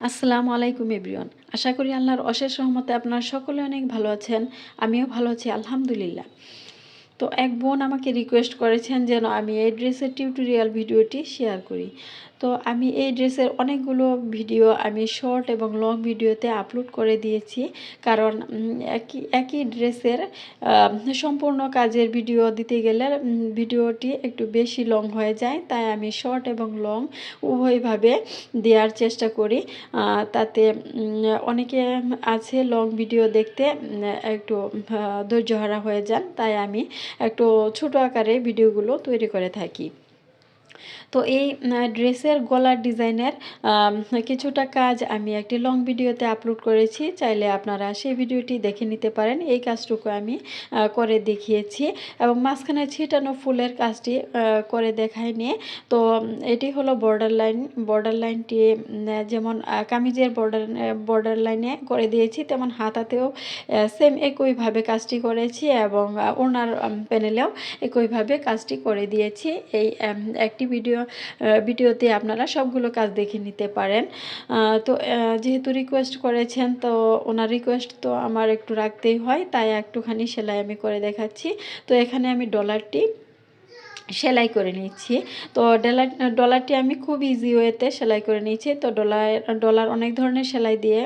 আসসালামু আলাইকুম এভরিওয়ান। আশা করি আল্লাহর অশেষ রহমতে আপনারা সকলে অনেক ভালো আছেন। আমিও ভালো আছি আলহামদুলিল্লাহ। তো এক বোন আমাকে রিকোয়েস্ট করেছেন যেন আমি এই ড্রেসের টিউটোরিয়াল ভিডিওটি শেয়ার করি। তো আমি এই ড্রেসের অনেকগুলো ভিডিও আমি শর্ট এবং লং ভিডিওতে আপলোড করে দিয়েছি। কারণ একই ড্রেসের সম্পূর্ণ কাজের ভিডিও দিতে গেলে ভিডিওটি একটু বেশি লং হয়ে যায়। তাই আমি শর্ট এবং লং উভয়ভাবে দেওয়ার চেষ্টা করি। তাতে অনেকে আছে লং ভিডিও দেখতে একটু ধৈর্যহারা হয়ে যান। তাই আমি একটু ছোট আকারে ভিডিওগুলো তৈরি করে থাকি। তো এই ড্রেসের গলার ডিজাইনের কিছুটা কাজ আমি একটি লং ভিডিওতে আপলোড করেছি। চাইলে আপনারা সেই ভিডিওটি দেখে নিতে পারেন। এই কাজটুকু আমি করে দেখিয়েছি এবং মাঝখানে ছিটানো ফুলের কাজটি করে দেখাইনি। তো এটি হলো বর্ডার লাইনটি যেমন কামিজের বর্ডার লাইনে করে দিয়েছি, তেমন হাতাতেও সেম একইভাবে কাজটি করেছি এবং ওনার প্যানেলেও একইভাবে কাজটি করে দিয়েছি। এই একটি ভিডিওতে আপনারা সবগুলো কাজ দেখে নিতে পারেন। তো যেহেতু রিকোয়েস্ট করেছেন, তো ওনার রিকোয়েস্ট তো আমার একটু রাখতেই হয়, তাই একটুখানি সেলাই আমি করে দেখাচ্ছি। তো এখানে আমি ডলারটি সেলাই করে নিচ্ছি। তো ডলারটি আমি খুব ইজি ওয়েতে সেলাই করে নিচ্ছি। তো ডলার অনেক ধরনের সেলাই দিয়ে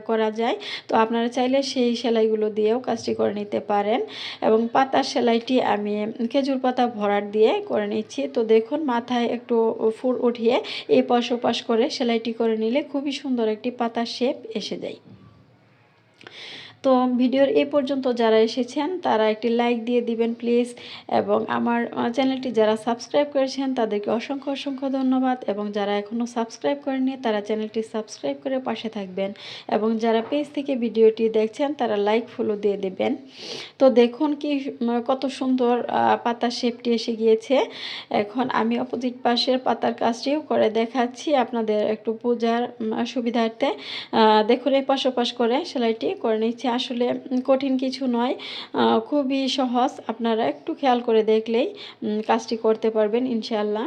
করা যায়। তো আপনারা চাইলে সেই সেলাইগুলো দিয়েও কাজটি করে নিতে পারেন। এবং পাতার সেলাইটি আমি খেজুর পাতা ভরাট দিয়ে করে নিচ্ছি। তো দেখুন, মাথায় একটু ফুল উঠিয়ে এই পাশ ওপাশ করে সেলাইটি করে নিলে খুবই সুন্দর একটি পাতার শেপ এসে যায়। তো ভিডিওর এই পর্যন্ত যারা এসেছেন তারা একটি লাইক দিয়ে দিবেন প্লিজ, এবং আমার চ্যানেলটি যারা সাবস্ক্রাইব করেছেন তাদেরকে অসংখ্য ধন্যবাদ, এবং যারা এখনও সাবস্ক্রাইব করেননি তারা চ্যানেলটি সাবস্ক্রাইব করে পাশে থাকবেন, এবং যারা পেজ থেকে ভিডিওটি দেখছেন তারা লাইক ফলো দিয়ে দেবেন। তো দেখুন কত সুন্দর পাতার শেপটি এসে গিয়েছে। এখন আমি অপোজিট পাশের পাতার কাজটিও করে দেখাচ্ছি আপনাদের একটু বোঝার সুবিধার্থে। দেখুন, এই পাশ ওপাশ করে সেলাইটি করে নিচ্ছি। আসলে কঠিন কিছু নয়, খুবই সহজ। আপনারা একটু খেয়াল করে দেখলেই কাজটি করতে পারবেন ইনশাআল্লাহ।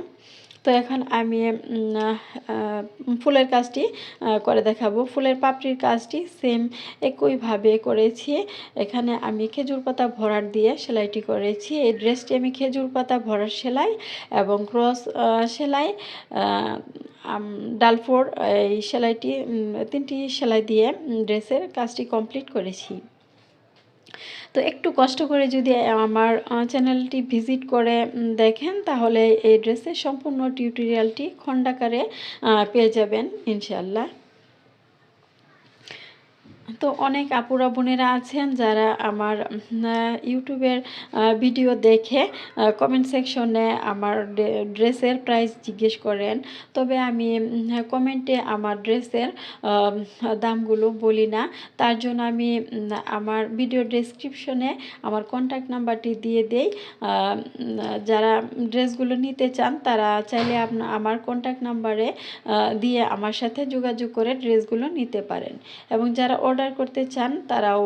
তো এখন আমি ফুলের কাজটি করে দেখাবো। ফুলের পাপড়ির কাজটি সেম একইভাবে করেছি। এখানে আমি খেজুর পাতা ভরাট দিয়ে সেলাইটি করেছি। এই ড্রেসটি আমি খেজুর পাতা ভরাট সেলাই এবং ক্রস সেলাই, ডালফোর এই সেলাইটি, তিনটি সেলাই দিয়ে ড্রেসের কাজটি কমপ্লিট করেছি। তো একটু কষ্ট করে যদি আমার চ্যানেলটি ভিজিট করে দেখেন, তাহলে এই ড্রেসের সম্পূর্ণ টিউটোরিয়ালটি খণ্ডাকারে পেয়ে যাবেন ইনশাআল্লাহ। তো অনেক আপুরা বোনেরা আছেন যারা আমার ইউটিউবের ভিডিও দেখে কমেন্ট সেকশনে আমার ড্রেসের প্রাইস জিজ্ঞেস করেন। তবে আমি কমেন্টে আমার ড্রেসের দামগুলো বলি না। তার জন্য আমি আমার ভিডিও ডেসক্রিপশনে আমার কন্ট্যাক্ট নাম্বারটি দিয়ে দেই। যারা ড্রেসগুলো নিতে চান তারা চাইলে আমার কন্ট্যাক্ট নাম্বারে দিয়ে আমার সাথে যোগাযোগ করে ড্রেসগুলো নিতে পারেন, এবং যারা অর্ডার করতে চান তারাও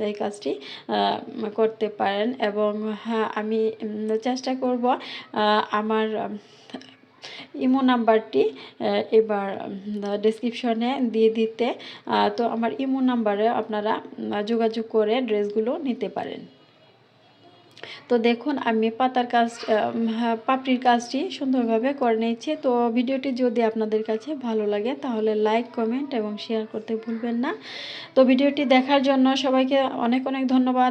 এই কাজটি করতে পারেন। এবং হ্যাঁ, আমি চেষ্টা করব আমার ইমো নাম্বারটি এবার ডেসক্রিপশনে দিয়ে দিতে। তো আমার ইমো নাম্বারে আপনারা যোগাযোগ করে ড্রেসগুলো নিতে পারেন। তো দেখুন, আমি পাপড়ির কাজটি সুন্দরভাবে করে নিয়েছি। তো ভিডিওটি যদি আপনাদের কাছে ভালো লাগে তাহলে লাইক, কমেন্ট এবং শেয়ার করতে ভুলবেন না। তো ভিডিওটি দেখার জন্য সবাইকে অনেক ধন্যবাদ।